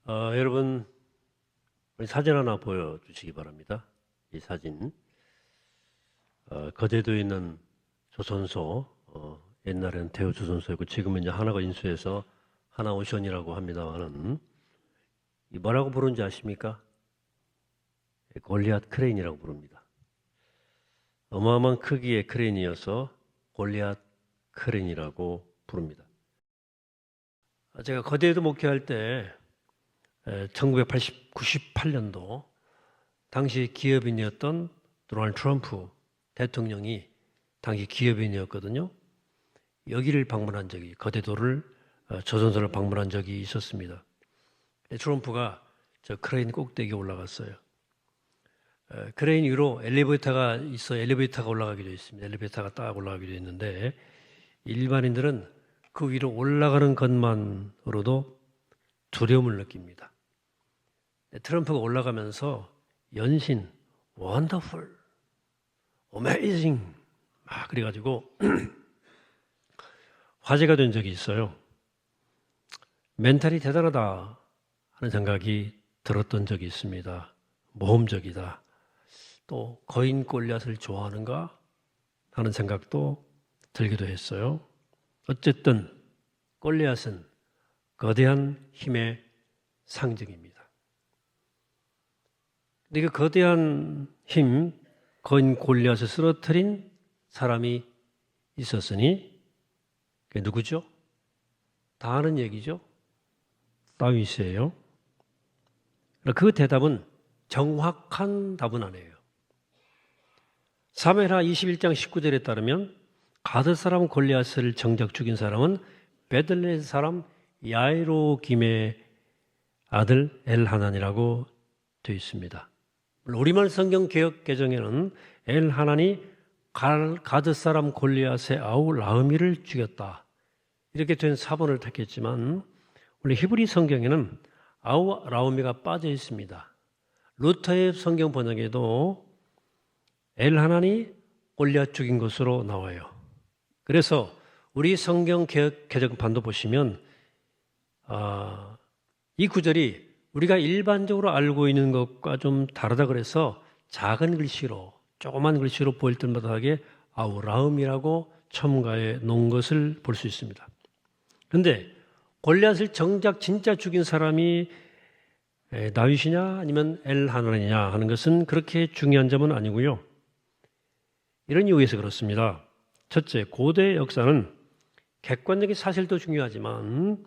여러분, 우리 사진 하나 보여주시기 바랍니다. 이 사진. 거제도에 있는 조선소, 옛날에는 대우조선소였고 지금은 이제 하나가 인수해서 하나오션이라고 합니다만은, 이 뭐라고 부르는지 아십니까? 골리앗 크레인이라고 부릅니다. 어마어마한 크기의 크레인이어서 골리앗 크레인이라고 부릅니다. 제가 거제도 목회할 때 1998년도 당시 기업인이었던 도널드 트럼프 대통령이 당시 기업인이었거든요. 여기를 방문한 적이, 거제도를 조선소를 방문한 적이 있었습니다. 트럼프가 저 크레인 꼭대기에 올라갔어요. 크레인 위로 엘리베이터가 있어 엘리베이터가 올라가게 되어 있습니다. 엘리베이터가 딱 올라가게 되어 있는데 일반인들은 그 위로 올라가는 것만으로도 두려움을 느낍니다. 트럼프가 올라가면서 연신, wonderful, amazing 막 그래가지고 화제가 된 적이 있어요. 멘탈이 대단하다 하는 생각이 들었던 적이 있습니다. 모험적이다. 또 거인 골리앗을 좋아하는가 하는 생각도 들기도 했어요. 어쨌든 골리앗은 거대한 힘의 상징입니다. 근데 그 거대한 힘, 거인 골리앗을 쓰러뜨린 사람이 있었으니 그게 누구죠? 다 아는 얘기죠? 다윗이에요. 그 대답은 정확한 답은 아니에요. 사무엘하 21장 19절에 따르면 가드 사람 골리앗을 정작 죽인 사람은 베들레헴 사람 야이로김의 아들 엘하난이라고 되어 있습니다. 우리말 성경 개역 개정에는 엘하난이 가드 사람 골리앗의 아우 라흐미를 죽였다 이렇게 된 사본을 택했지만 원래 히브리 성경에는 아우 라흐미가 빠져 있습니다. 루터의 성경 번역에도 엘하난이 골리앗 죽인 것으로 나와요. 그래서 우리 성경 개정판도 보시면 이 구절이 우리가 일반적으로 알고 있는 것과 좀 다르다 그래서 작은 글씨로 조그만 글씨로 보일 때마다 하게 아우라음이라고 첨가해 놓은 것을 볼 수 있습니다. 그런데 골리앗을 정작 진짜 죽인 사람이 다윗이냐 아니면 엘하난이냐 하는 것은 그렇게 중요한 점은 아니고요. 이런 이유에서 그렇습니다. 첫째, 고대 역사는 객관적인 사실도 중요하지만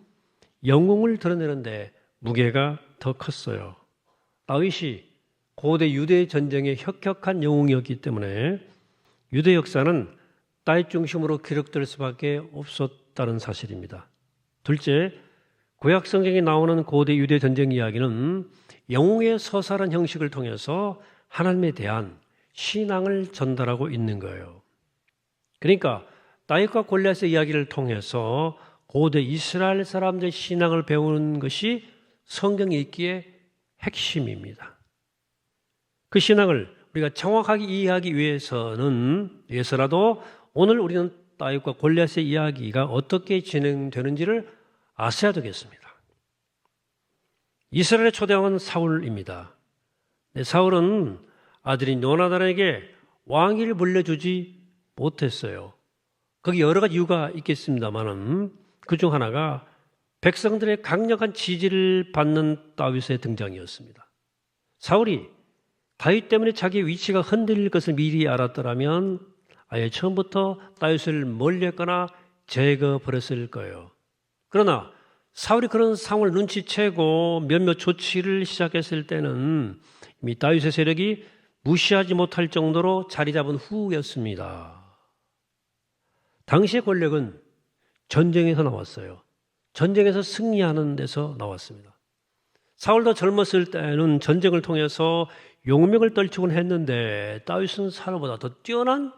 영웅을 드러내는데 무게가 더 컸어요. 다윗이 고대 유대 전쟁의 혁혁한 영웅이었기 때문에 유대 역사는 다윗 중심으로 기록될 수밖에 없었다는 사실입니다. 둘째, 구약 성경에 나오는 고대 유대 전쟁 이야기는 영웅의 서사란 형식을 통해서 하나님에 대한 신앙을 전달하고 있는 거예요. 그러니까 다윗과 골리앗의 이야기를 통해서 고대 이스라엘 사람들의 신앙을 배우는 것이 성경에 있기에 핵심입니다. 그 신앙을 우리가 정확하게 이해하기 위해서라도 오늘 우리는 다윗과 골리앗의 이야기가 어떻게 진행되는지를 아셔야 되겠습니다. 이스라엘의 초대왕은 사울입니다. 사울은 아들인 요나단에게 왕위를 물려주지 못했어요. 거기 여러 가지 이유가 있겠습니다만은 그중 하나가 백성들의 강력한 지지를 받는 다윗의 등장이었습니다. 사울이 다윗 때문에 자기의 위치가 흔들릴 것을 미리 알았더라면 아예 처음부터 다윗을 멀리했거나 제거버렸을 거예요. 그러나 사울이 그런 상황을 눈치채고 몇몇 조치를 시작했을 때는 이미 다윗의 세력이 무시하지 못할 정도로 자리 잡은 후였습니다. 당시의 권력은 전쟁에서 나왔어요. 전쟁에서 승리하는 데서 나왔습니다. 사울도 젊었을 때는 전쟁을 통해서 용명을 떨치곤 했는데 다윗은 사울보다 더 뛰어난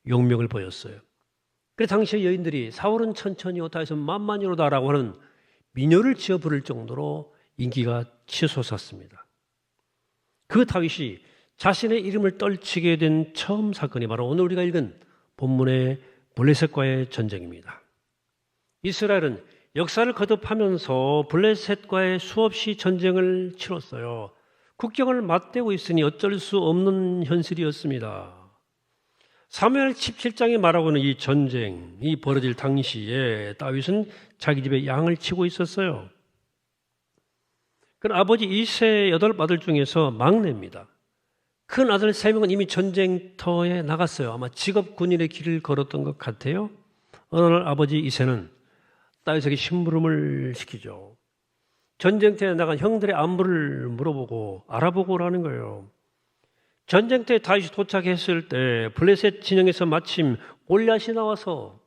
용명을 보였어요. 그래서 당시의 여인들이 사울은 천천히요 다윗은 만만히로다라고 하는 민요를 지어 부를 정도로 인기가 치솟았습니다. 그 다윗이 자신의 이름을 떨치게 된 처음 사건이 바로 오늘 우리가 읽은 본문의 블레셋과의 전쟁입니다. 이스라엘은 역사를 거듭하면서 블레셋과의 수없이 전쟁을 치렀어요. 국경을 맞대고 있으니 어쩔 수 없는 현실이었습니다. 사무엘 17장에 말하고 있는 이 전쟁이 벌어질 당시에 다윗은 자기 집에 양을 치고 있었어요. 그 아버지 이세 8아들 중에서 막내입니다. 큰 아들 3명은 이미 전쟁터에 나갔어요. 아마 직업 군인의 길을 걸었던 것 같아요. 어느 날 아버지 이세는 다윗에게 심부름을 시키죠. 전쟁터에 나간 형들의 안부를 물어보고 알아보고 오라는 거예요. 전쟁터에 다윗이 도착했을 때 블레셋 진영에서 마침 골리앗이 나와서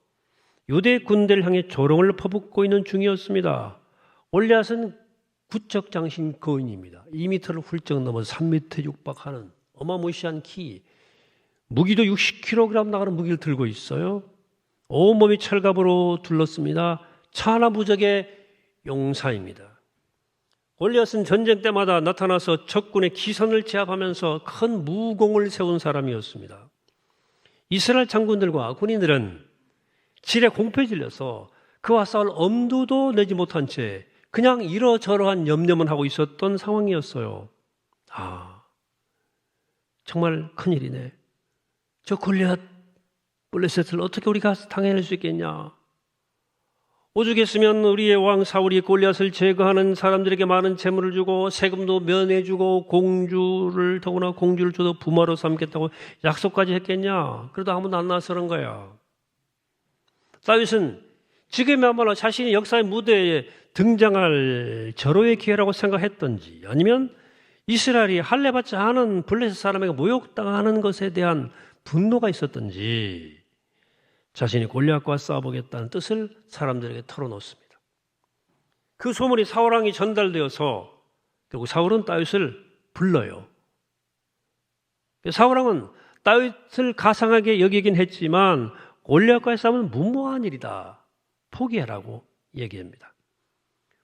유대 군대를 향해 조롱을 퍼붓고 있는 중이었습니다. 골리앗은 구척장신 거인입니다. 2m를 훌쩍 넘어 3m 육박하는 어마무시한 키, 무기도 60kg 나가는 무기를 들고 있어요. 온몸이 철갑으로 둘렀습니다. 천하무적의 용사입니다. 골리앗은 전쟁 때마다 나타나서 적군의 기선을 제압하면서 큰 무공을 세운 사람이었습니다. 이스라엘 장군들과 군인들은 질에 공포에 질려서 그와 싸울 엄두도 내지 못한 채 그냥 이러저러한 염려만 하고 있었던 상황이었어요. 정말 큰일이네. 저 골리앗 블레셋을 어떻게 우리가 당해낼 수 있겠냐. 오죽했으면 우리의 왕 사울이 골리앗을 제거하는 사람들에게 많은 재물을 주고 세금도 면해주고 더구나 공주를 줘도 부마로 삼겠다고 약속까지 했겠냐. 그래도 아무도 안 나서는 거야. 다윗은 지금이야말로 자신이 역사의 무대에 등장할 절호의 기회라고 생각했던지 아니면 이스라엘이 할례받지 않은 블레셋 사람에게 모욕당하는 것에 대한 분노가 있었던지 자신이 골리앗과 싸워보겠다는 뜻을 사람들에게 털어놓습니다. 그 소문이 사울왕이 전달되어서 결국 사울은 다윗을 불러요. 사울왕은 다윗을 가상하게 여기긴 했지만 골리앗과의 싸움은 무모한 일이다. 포기하라고 얘기합니다.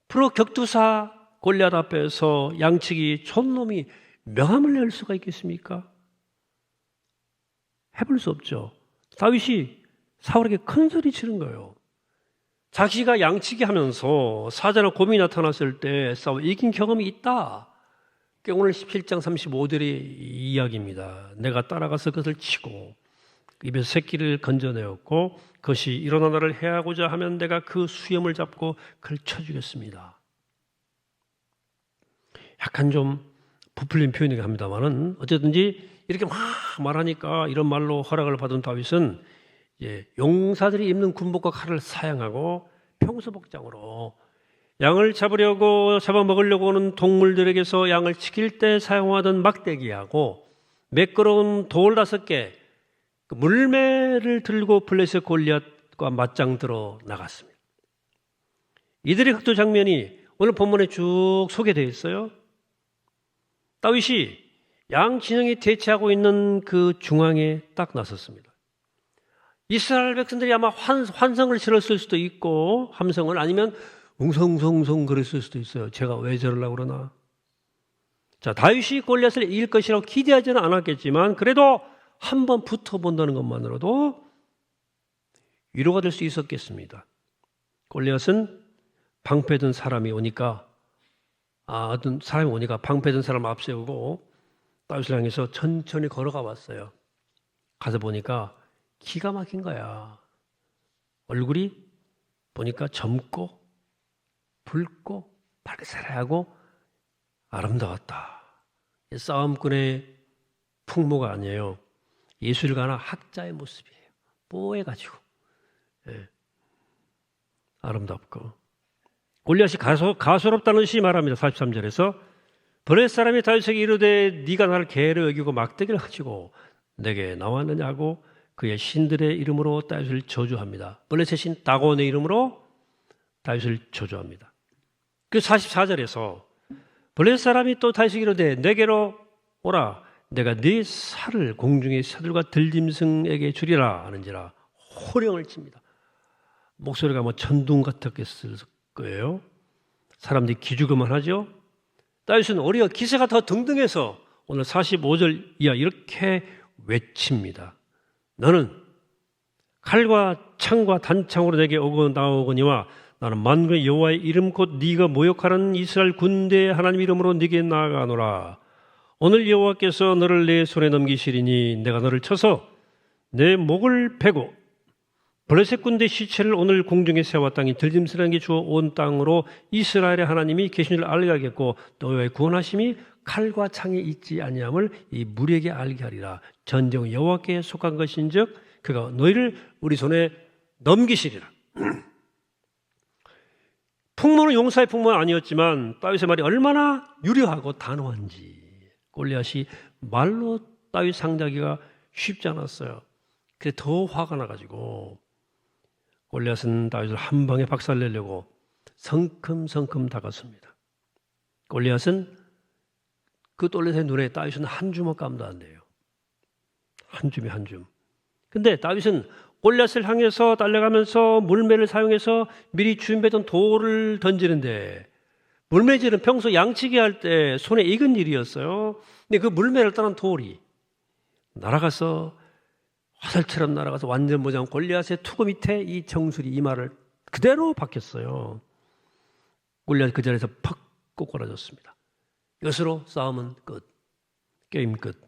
프로 격투사 골리앗 앞에서 양치기 촌놈이 명함을 낼 수가 있겠습니까? 해볼 수 없죠. 다윗이 사울에게 큰 소리 치는 거예요. 자기가 양치기 하면서 사자나 곰이 나타났을 때 싸워 이긴 경험이 있다. 오늘 17장 35절의 이야기입니다. 내가 따라가서 그것을 치고 입에서 새끼를 건져내었고 그것이 일어나 나를 해하고자 하면 내가 그 수염을 잡고 그를 쳐 죽였습니다. 약간 좀 부풀린 표현이긴 합니다만은 어쨌든지 이렇게 막 말하니까 이런 말로 허락을 받은 다윗은 용사들이 입는 군복과 칼을 사양하고 평소 복장으로 양을 잡으려고 잡아먹으려고 오는 동물들에게서 양을 지킬 때 사용하던 막대기하고 매끄러운 돌 5개 그 물매를 들고 블레셋 골리앗과 맞짱 들어 나갔습니다. 이들의 격투 장면이 오늘 본문에 쭉 소개되어 있어요. 다윗이 양 진영이 대치하고 있는 그 중앙에 딱 나섰습니다. 이스라엘 백성들이 아마 환성을 실었을 수도 있고 함성을 아니면 웅성웅성 그랬을 수도 있어요. 제가 왜 저러려고 그러나. 자, 다윗이 골리앗을 이길 것이라고 기대하지는 않았겠지만 그래도 한번 붙어본다는 것만으로도 위로가 될 수 있었겠습니다. 골리앗은 방패든 사람이 오니까 어떤 사람이 오니까 방패든 사람 앞세우고 다윗을 향해서 천천히 걸어가 봤어요. 가서 보니까 기가 막힌 거야. 얼굴이 보니까 젊고 붉고 발그스레하고 아름다웠다. 싸움꾼의 풍모가 아니에요. 예술가나 학자의 모습이에요. 뽀해가지고 아름답고 골리앗이 가소롭다는 시 말합니다. 43절에서 블레셋 사람이 다윗에게 이르되 네가 나를 개로 여기고 막대기를 가지고 내게 나왔느냐고 그의 신들의 이름으로 다윗을 저주합니다. 블레셋 신 다곤의 이름으로 다윗을 저주합니다. 그 44절에서 블레셋 사람이 또 다윗에게 이르되 내게로 오라 내가 네 살을 공중의 새들과 들짐승에게 주리라 하는지라 호령을 칩니다. 목소리가 뭐 천둥 같았겠을 거예요. 사람들이 기죽을만 하죠. 다윗은 오히려 기세가 더 등등해서 오늘 45절 이하 이렇게 외칩니다. 너는 칼과 창과 단창으로 내게 오고 나오거니와 나는 만군의 여호와의 이름 곧 네가 모욕하는 이스라엘 군대의 하나님 이름으로 네게 나아가노라. 오늘 여호와께서 너를 내 손에 넘기시리니 내가 너를 쳐서 내 목을 베고 블레셋 군대 시체를 오늘 공중에 세웠다니 들짐승에게 주어 온 땅으로 이스라엘의 하나님이 계신 줄 알게 하겠고 또 여호와의 구원하심이 칼과 창에 있지 아니함을 이 무리에게 알게 하리라. 전쟁은 여호와께 속한 것인즉 그가 너희를 우리 손에 넘기시리라. 풍문은 용사의 풍문은 아니었지만 다윗의 말이 얼마나 유려하고 단호한지 골리앗이 말로 다윗 상대하기가 쉽지 않았어요. 그래 더 화가 나가지고 골리앗은 다윗을 한 방에 박살내려고 성큼성큼 다가섭니다. 골리앗은 그 돌렛의 눈에 다윗은 한 주먹 감도 안 돼요. 한 줌이 한 줌. 근데 다윗은 골리앗을 향해서 달려가면서 물매를 사용해서 미리 준비했던 돌을 던지는데 물매질은 평소 양치기 할 때 손에 익은 일이었어요. 근데 그 물매를 떠난 돌이 날아가서 화살처럼 날아가서 완전 모자란 골리앗의 투구 밑에 이 정수리 이마를 그대로 박혔어요. 골리앗 그 자리에서 팍 꼬꾸라졌습니다. 이것으로 싸움은 끝. 게임 끝.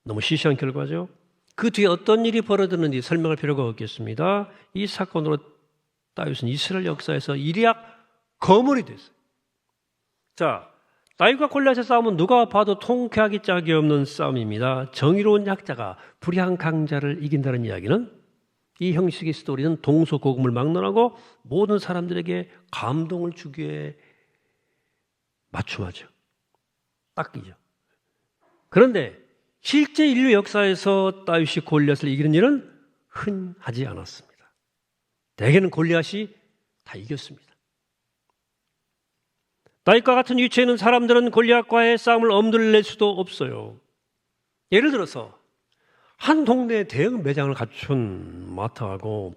너무 시시한 결과죠. 그 뒤에 어떤 일이 벌어졌는지 설명할 필요가 없겠습니다. 이 사건으로 다윗은 이스라엘 역사에서 일약 거물이 됐어요. 자, 다윗과 골리앗의 싸움은 누가 봐도 통쾌하기 짝이 없는 싸움입니다. 정의로운 약자가 불의한 강자를 이긴다는 이야기는 이 형식의 스토리는 동서고금을 막론하고 모든 사람들에게 감동을 주기에 맞춤하죠. 닦이죠. 그런데 실제 인류 역사에서 다윗이 골리앗을 이기는 일은 흔하지 않았습니다. 대개는 골리앗이 다 이겼습니다. 다윗과 같은 위치에 있는 사람들은 골리앗과의 싸움을 엄두를 낼 수도 없어요. 예를 들어서 한 동네에 대형 매장을 갖춘 마트하고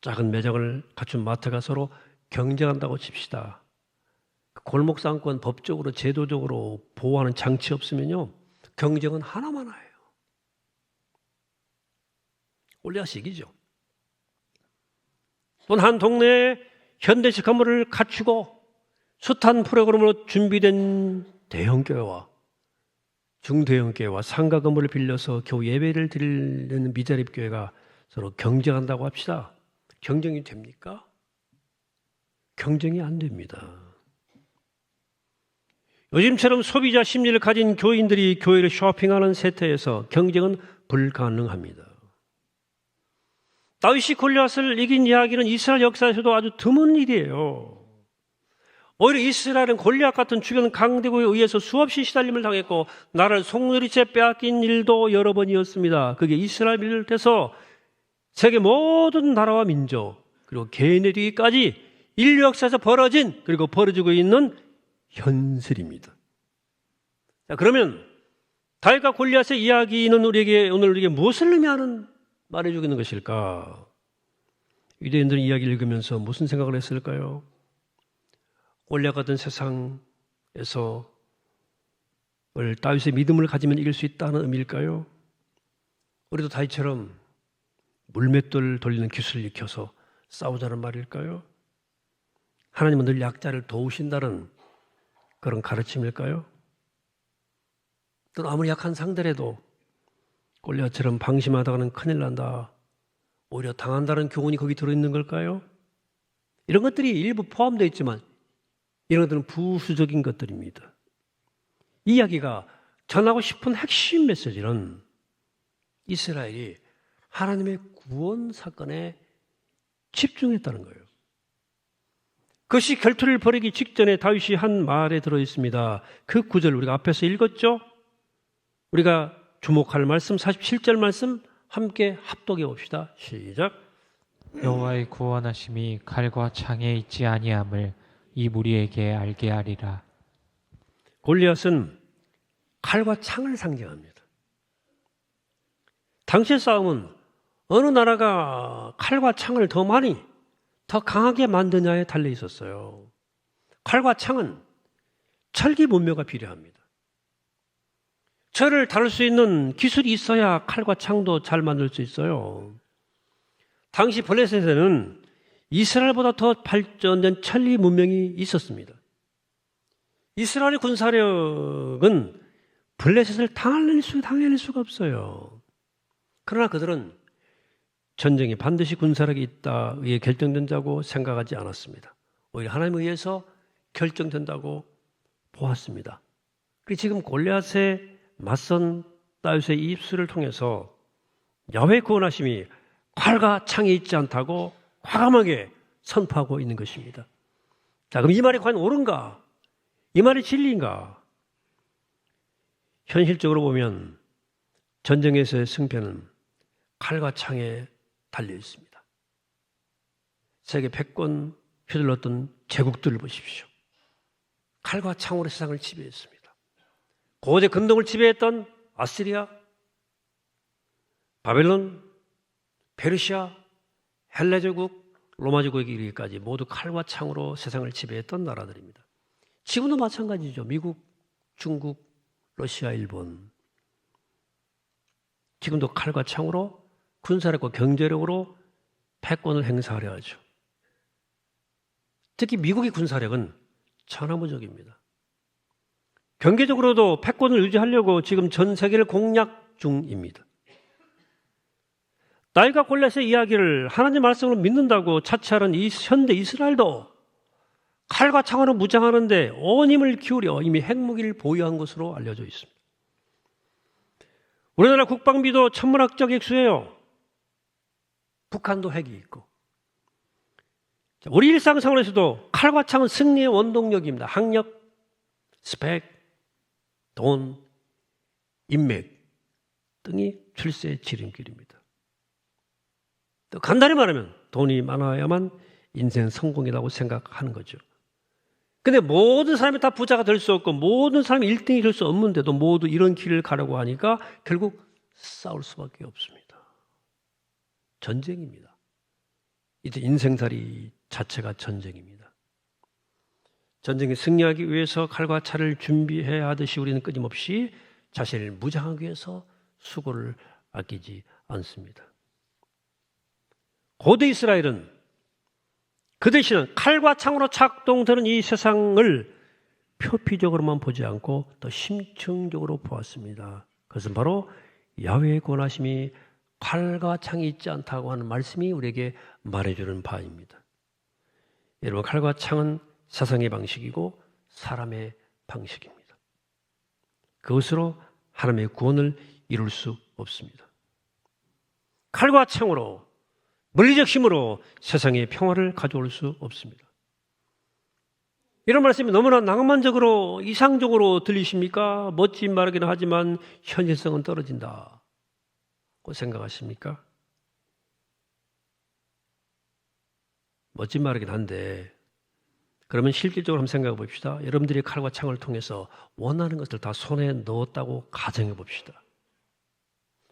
작은 매장을 갖춘 마트가 서로 경쟁한다고 칩시다. 골목 상권 법적으로 제도적으로 보호하는 장치 없으면요 경쟁은 하나만 해요. 골리앗이 이기죠. 또는 한 동네에 현대식 건물을 갖추고 숱한 프로그램으로 준비된 대형교회와 중대형교회와 상가 건물을 빌려서 겨우 예배를 드리는 미자립 교회가 서로 경쟁한다고 합시다. 경쟁이 됩니까? 경쟁이 안 됩니다. 요즘처럼 소비자 심리를 가진 교인들이 교회를 쇼핑하는 세태에서 경쟁은 불가능합니다. 다윗이 골리앗을 이긴 이야기는 이스라엘 역사에서도 아주 드문 일이에요. 오히려 이스라엘은 골리앗 같은 주변 강대국에 의해서 수없이 시달림을 당했고 나라를 송두리째 빼앗긴 일도 여러 번이었습니다. 그게 이스라엘을 비롯해서 세계 모든 나라와 민족 그리고 개인에 되기까지 인류 역사에서 벌어진 그리고 벌어지고 있는 현실입니다. 자, 그러면 다윗과 골리앗의 이야기는 오늘 우리에게 무엇을 의미하는 말해주고 있는 것일까? 유대인들은 이야기를 읽으면서 무슨 생각을 했을까요? 골리앗 같은 세상에서 다윗의 믿음을 가지면 이길 수 있다는 의미일까요? 우리도 다윗처럼 물맷돌 돌리는 기술을 익혀서 싸우자는 말일까요? 하나님은 늘 약자를 도우신다는 그런 가르침일까요? 또는 아무리 약한 상대라도 골리앗처럼 방심하다가는 큰일 난다. 오히려 당한다는 교훈이 거기 들어있는 걸까요? 이런 것들이 일부 포함되어 있지만 이런 것들은 부수적인 것들입니다. 이 이야기가 전하고 싶은 핵심 메시지는 이스라엘이 하나님의 구원 사건에 집중했다는 거예요. 그것이 결투를 벌이기 직전에 다윗이 한 말에 들어있습니다. 그 구절 우리가 앞에서 읽었죠? 우리가 주목할 말씀 47절 말씀 함께 합독해 봅시다. 시작. 여호와의 구원하심이 칼과 창에 있지 아니함을 이 무리에게 알게 하리라. 골리앗은 칼과 창을 상징합니다. 당시의 싸움은 어느 나라가 칼과 창을 더 많이 더 강하게 만드냐에 달려 있었어요. 칼과 창은 철기 문묘가 필요합니다. 철을 다룰 수 있는 기술이 있어야 칼과 창도 잘 만들 수 있어요. 당시 블레셋에는 이스라엘보다 더 발전된 천리 문명이 있었습니다. 이스라엘의 군사력은 블레셋을 당해낼 수가 없어요. 그러나 그들은 전쟁이 반드시 군사력이 있다 의해 결정된다고 생각하지 않았습니다. 오히려 하나님에 의해서 결정된다고 보았습니다. 그리고 지금 골리앗에 맞선 다윗의 입술을 통해서 야훼 구원하심이 칼과 창이 있지 않다고 과감하게 선포하고 있는 것입니다. 자, 그럼 이 말이 과연 옳은가? 이 말이 진리인가? 현실적으로 보면 전쟁에서의 승패는 칼과 창에 달려 있습니다. 세계 패권 휘둘렀던 제국들을 보십시오. 칼과 창으로 세상을 지배했습니다. 고대 근동을 지배했던 아시리아, 바벨론, 페르시아, 헬라 제국, 로마 제국에 이르기까지 모두 칼과 창으로 세상을 지배했던 나라들입니다. 지금도 마찬가지죠. 미국, 중국, 러시아, 일본. 지금도 칼과 창으로 군사력과 경제력으로 패권을 행사하려 하죠. 특히 미국의 군사력은 천하무적입니다. 경제적으로도 패권을 유지하려고 지금 전 세계를 공략 중입니다. 다윗과 골리앗의 이야기를 하나님 말씀으로 믿는다고 자처하는 이 현대 이스라엘도 칼과 창으로 무장하는데 온 힘을 기울여 이미 핵무기를 보유한 것으로 알려져 있습니다. 우리나라 국방비도 천문학적 액수예요. 북한도 핵이 있고. 우리 일상생활에서도 칼과 창은 승리의 원동력입니다. 학력, 스펙, 돈, 인맥 등이 출세의 지름길입니다. 또 간단히 말하면 돈이 많아야만 인생 성공이라고 생각하는 거죠. 근데 모든 사람이 다 부자가 될 수 없고 모든 사람이 1등이 될 수 없는데도 모두 이런 길을 가려고 하니까 결국 싸울 수밖에 없습니다. 전쟁입니다. 이제 인생살이 자체가 전쟁입니다. 전쟁에 승리하기 위해서 칼과 차를 준비해야 하듯이 우리는 끊임없이 자신을 무장하기 위해서 수고를 아끼지 않습니다. 고대 이스라엘은 그 대신은 칼과 창으로 작동되는 이 세상을 표피적으로만 보지 않고 더 심층적으로 보았습니다. 그것은 바로 야훼의 권하심이 칼과 창이 있지 않다고 하는 말씀이 우리에게 말해주는 바입니다. 여러분, 칼과 창은 세상의 방식이고 사람의 방식입니다. 그것으로 하나님의 구원을 이룰 수 없습니다. 칼과 창으로 물리적 힘으로 세상에 평화를 가져올 수 없습니다. 이런 말씀이 너무나 낭만적으로 이상적으로 들리십니까? 멋진 말이긴 하지만 현실성은 떨어진다고 생각하십니까? 멋진 말이긴 한데 그러면 실질적으로 한번 생각해 봅시다. 여러분들이 칼과 창을 통해서 원하는 것을 다 손에 넣었다고 가정해 봅시다.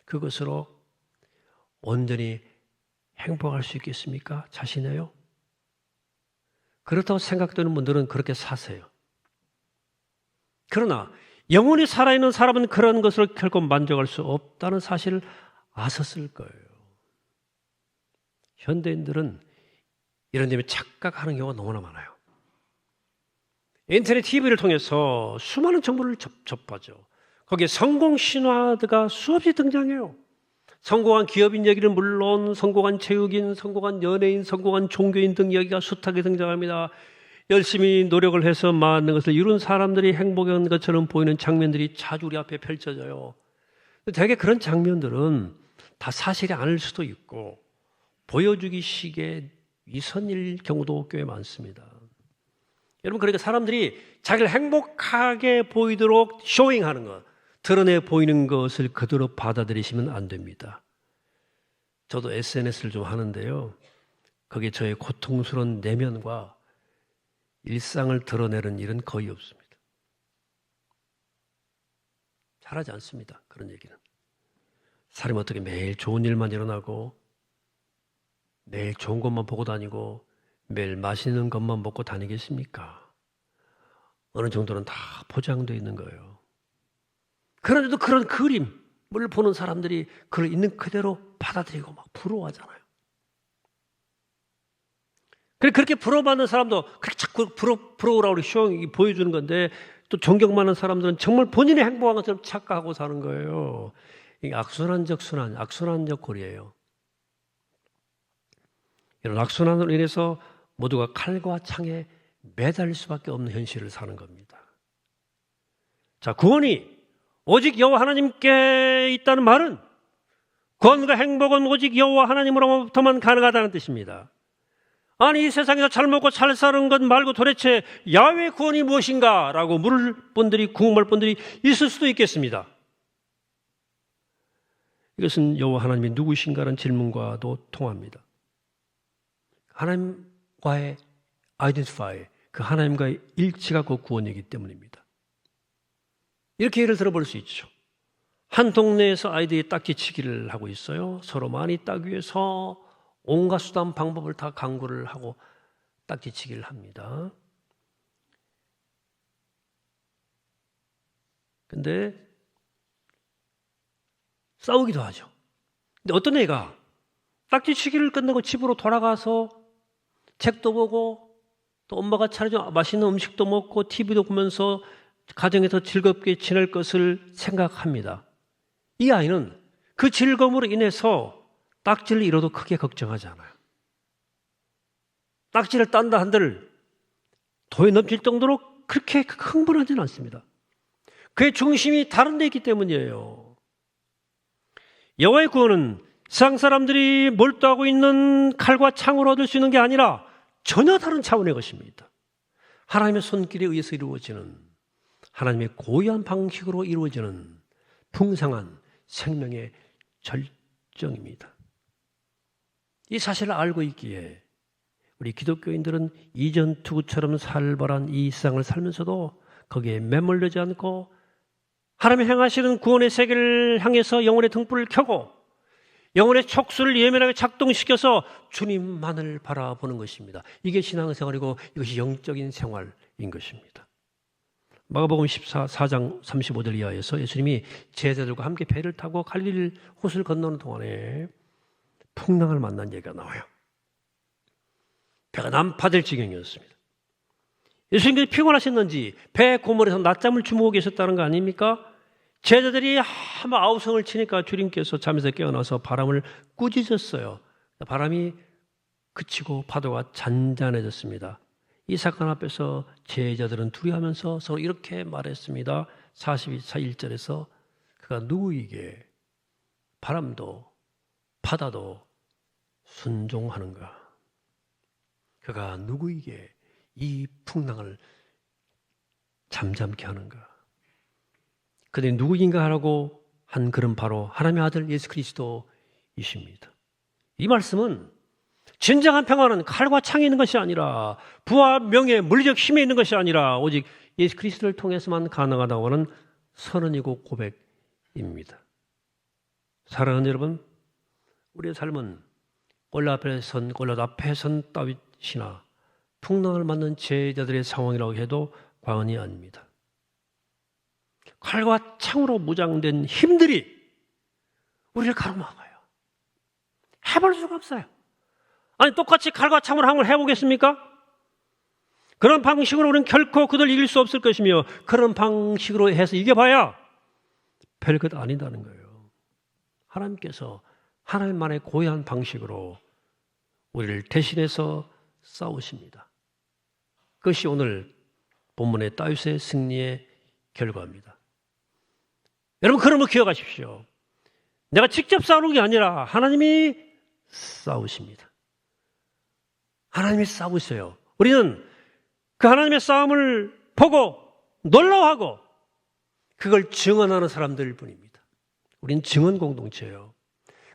그것으로 온전히 행복할 수 있겠습니까? 자신이요? 그렇다고 생각되는 분들은 그렇게 사세요. 그러나 영원히 살아있는 사람은 그런 것을 결코 만족할 수 없다는 사실을 아셨을 거예요. 현대인들은 이런 점에 착각하는 경우가 너무나 많아요. 인터넷 TV를 통해서 수많은 정보를 접하죠. 거기에 성공 신화가 수없이 등장해요. 성공한 기업인 얘기는 물론 성공한 체육인, 성공한 연예인, 성공한 종교인 등 이야기가 숱하게 등장합니다. 열심히 노력을 해서 많은 것을 이룬 사람들이 행복한 것처럼 보이는 장면들이 자주 우리 앞에 펼쳐져요. 되게 그런 장면들은 다 사실이 아닐 수도 있고 보여주기 식의 위선일 경우도 꽤 많습니다. 여러분, 그러니까 사람들이 자기를 행복하게 보이도록 쇼잉하는 것, 드러내 보이는 것을 그대로 받아들이시면 안 됩니다. 저도 SNS를 좀 하는데요. 거기에 저의 고통스러운 내면과 일상을 드러내는 일은 거의 없습니다. 잘하지 않습니다. 그런 얘기는. 사람이 어떻게 매일 좋은 일만 일어나고 매일 좋은 것만 보고 다니고 매일 맛있는 것만 먹고 다니겠습니까? 어느 정도는 다 포장되어 있는 거예요. 그런데도 그런 그림을 보는 사람들이 그걸 있는 그대로 받아들이고 막 부러워하잖아요. 그렇게 부러워받는 사람도 그렇게 자꾸 부러우라고 쇼 보여주는 건데, 또 존경받는 사람들은 정말 본인의 행복한 것처럼 착각하고 사는 거예요. 이게 악순환적 고리예요. 이런 악순환으로 인해서 모두가 칼과 창에 매달릴 수밖에 없는 현실을 사는 겁니다. 자, 구원이 오직 여호와 하나님께 있다는 말은 구원과 행복은 오직 여호와 하나님으로부터만 가능하다는 뜻입니다. 아니, 이 세상에서 잘 먹고 잘 사는 것 말고 도대체 야훼 구원이 무엇인가? 라고 물을 분들이, 궁금할 분들이 있을 수도 있겠습니다. 이것은 여호와 하나님이 누구신가라는 질문과도 통합니다. 하나님과의 아이덴티파이, 그 하나님과의 일치가 그 구원이기 때문입니다. 이렇게 예를 들어볼 수 있죠. 한 동네에서 아이들이 딱지치기를 하고 있어요. 서로 많이 따기 위해서 온갖 수단 방법을 다 강구를 하고 딱지치기를 합니다. 근데 싸우기도 하죠. 근데 어떤 애가 딱지치기를 끝내고 집으로 돌아가서 책도 보고 또 엄마가 차려준 맛있는 음식도 먹고 TV도 보면서 가정에서 즐겁게 지낼 것을 생각합니다. 이 아이는 그 즐거움으로 인해서 딱지를 잃어도 크게 걱정하지 않아요. 딱지를 딴다 한들 도에 넘칠 정도로 그렇게 흥분하지는 않습니다. 그의 중심이 다른 데 있기 때문이에요. 여호와의 구원은 세상 사람들이 몰두하고 있는 칼과 창으로 얻을 수 있는 게 아니라 전혀 다른 차원의 것입니다. 하나님의 손길에 의해서 이루어지는, 하나님의 고유한 방식으로 이루어지는 풍성한 생명의 절정입니다. 이 사실을 알고 있기에 우리 기독교인들은 이전 투구처럼 살벌한 이 세상을 살면서도 거기에 매몰되지 않고 하나님이 행하시는 구원의 세계를 향해서 영혼의 등불을 켜고 영혼의 촉수를 예민하게 작동시켜서 주님만을 바라보는 것입니다. 이게 신앙생활이고 이것이 영적인 생활인 것입니다. 마가복음 14장 35절 이하에서 예수님이 제자들과 함께 배를 타고 갈릴리 호수를 건너는 동안에 풍랑을 만난 얘기가 나와요. 배가 난파될 지경이었습니다. 예수님께서 피곤하셨는지 배 고물에서 낮잠을 주무고 계셨다는 거 아닙니까? 제자들이 한번 아우성을 치니까 주님께서 잠에서 깨어나서 바람을 꾸짖었어요. 바람이 그치고 파도가 잔잔해졌습니다. 이 사건 앞에서 제자들은 두려워하면서 서로 이렇게 말했습니다. 41절에서 그가 누구에게 바람도 바다도 순종하는가? 그가 누구에게 이 풍랑을 잠잠케 하는가? 그들이 누구인가 하라고 한 그런 바로 하나님의 아들 예수 그리스도이십니다. 이 말씀은 진정한 평화는 칼과 창에 있는 것이 아니라 부와 명예, 물리적 힘에 있는 것이 아니라 오직 예수 그리스도를 통해서만 가능하다고 하는 선언이고 고백입니다. 사랑하는 여러분, 우리의 삶은 골리앗 앞에 선 다윗이나 풍랑을 맞는 제자들의 상황이라고 해도 과언이 아닙니다. 칼과 창으로 무장된 힘들이 우리를 가로막아요. 해볼 수가 없어요. 아니, 똑같이 칼과 창으로 한번 해보겠습니까? 그런 방식으로 우리는 결코 그들 이길 수 없을 것이며 그런 방식으로 해서 이겨봐야 별것 아니다는 거예요. 하나님께서 하나님만의 고유한 방식으로 우리를 대신해서 싸우십니다. 그것이 오늘 본문의 다윗의 승리의 결과입니다. 여러분, 그러면 기억하십시오. 내가 직접 싸우는 게 아니라 하나님이 싸우십니다. 하나님이 싸우세요. 우리는 그 하나님의 싸움을 보고 놀라워하고 그걸 증언하는 사람들 뿐입니다. 우리는 증언 공동체예요.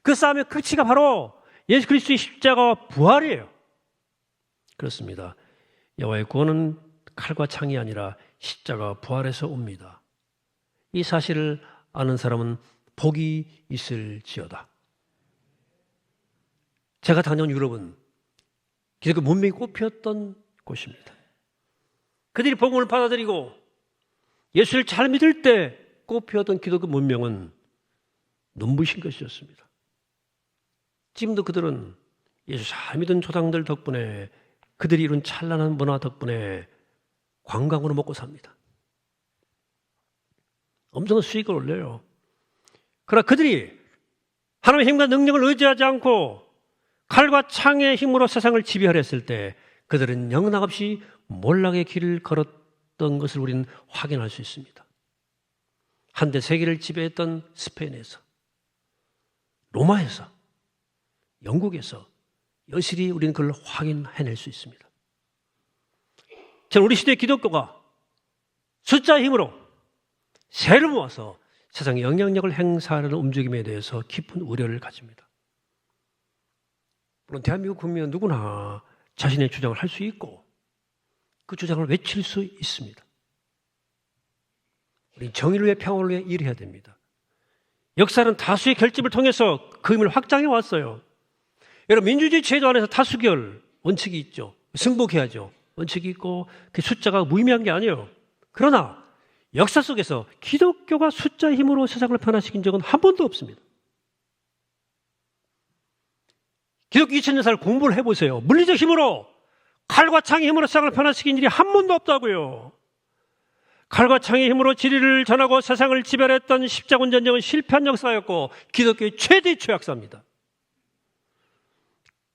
그 싸움의 끝이가 바로 예수 그리스도의 십자가와 부활이에요. 그렇습니다. 여호와의 구원은 칼과 창이 아니라 십자가와 부활에서 옵니다. 이 사실을 아는 사람은 복이 있을지어다. 제가 다녀온 유럽은 기독교 문명이 꽃피었던 곳입니다. 그들이 복음을 받아들이고 예수를 잘 믿을 때 꽃피었던 기독교 문명은 눈부신 것이었습니다. 지금도 그들은 예수 잘 믿은 조상들 덕분에 그들이 이룬 찬란한 문화 덕분에 관광으로 먹고 삽니다. 엄청난 수익을 올려요. 그러나 그들이 하나님의 힘과 능력을 의지하지 않고 칼과 창의 힘으로 세상을 지배하려 했을 때 그들은 영락없이 몰락의 길을 걸었던 것을 우리는 확인할 수 있습니다. 한때 세계를 지배했던 스페인에서, 로마에서, 영국에서 여실히 우리는 그걸 확인해낼 수 있습니다. 저는 우리 시대의 기독교가 숫자의 힘으로 세를 모아서 세상에 영향력을 행사하는 움직임에 대해서 깊은 우려를 가집니다. 물론 대한민국 국민은 누구나 자신의 주장을 할 수 있고 그 주장을 외칠 수 있습니다. 우리는 정의를 위해 평화를 위해 일해야 됩니다. 역사는 다수의 결집을 통해서 그 힘을 확장해 왔어요. 여러분, 민주주의 제도 안에서 다수결 원칙이 있죠. 승복해야죠. 원칙이 있고 그 숫자가 무의미한 게 아니에요. 그러나 역사 속에서 기독교가 숫자의 힘으로 세상을 변화시킨 적은 한 번도 없습니다. 기독교 2000년사를 공부를 해보세요. 물리적 힘으로, 칼과 창의 힘으로 세상을 변화시킨 일이 한 번도 없다고요. 칼과 창의 힘으로 진리를 전하고 세상을 지배했던 십자군 전쟁은 실패한 역사였고 기독교의 최대의 죄악사입니다.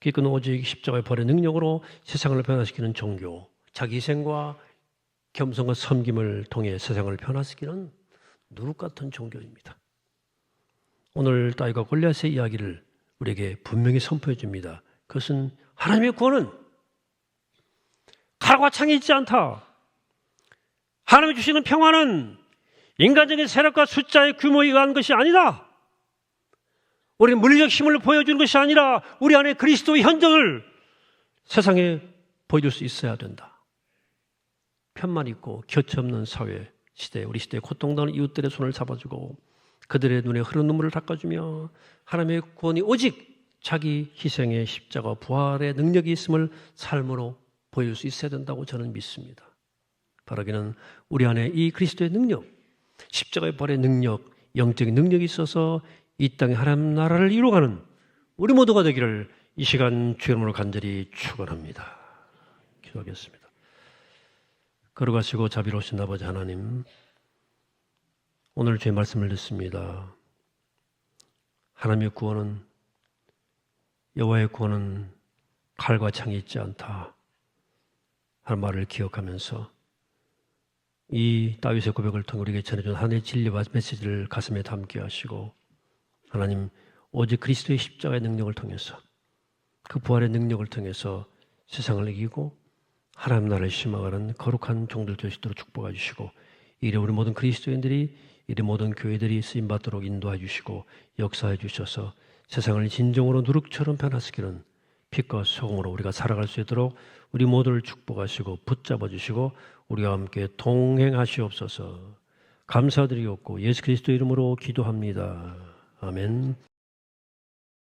기독교는 오직 십자가의 벌의 능력으로 세상을 변화시키는 종교, 자기 희생과 겸손과 섬김을 통해 세상을 변화시키는 누룩 같은 종교입니다. 오늘 다윗과 골리앗의 이야기를 우리에게 분명히 선포해 줍니다. 그것은 하나님의 구원은 칼과 창이 있지 않다. 하나님이 주시는 평화는 인간적인 세력과 숫자의 규모에 의한 것이 아니다. 우리는 물리적 힘을 보여주는 것이 아니라 우리 안에 그리스도의 현정을 세상에 보여줄 수 있어야 된다. 편만 있고 곁이 없는 사회 시대, 우리 시대에 고통당하는 이웃들의 손을 잡아주고 그들의 눈에 흐르는 눈물을 닦아주며 하나님의 구원이 오직 자기 희생의 십자가 부활의 능력이 있음을 삶으로 보여줄 수 있어야 된다고 저는 믿습니다. 바라기는 우리 안에 이 그리스도의 능력, 십자가의 부활의 능력, 영적인 능력이 있어서 이 땅에 하나님 나라를 이루어가는 우리 모두가 되기를 이 시간 주의 이름으로 간절히 축원합니다. 기도하겠습니다. 걸어가시고 자비로우신 아버지 하나님, 오늘 주의 말씀을 듣습니다. 하나님의 구원은, 여호와의 구원은 칼과 창이 있지 않다 하는 말을 기억하면서 이 다윗의 고백을 통해 우리에게 전해준 하나님의 진리와 메시지를 가슴에 담게 하시고, 하나님 오직 그리스도의 십자가의 능력을 통해서, 그 부활의 능력을 통해서 세상을 이기고 하나님 나라를 심어가는 거룩한 종들 될 수 있도록 축복해 주시고, 이래 우리 모든 그리스도인들이, 이래 모든 교회들이 쓰임받도록 인도해 주시고 역사해 주셔서 세상을 진정으로 누룩처럼 변화시키는 빛과 소금으로 우리가 살아갈 수 있도록 우리 모두를 축복하시고 붙잡아 주시고 우리와 함께 동행하시옵소서. 감사드리옵고 예수 그리스도 이름으로 기도합니다. 아멘.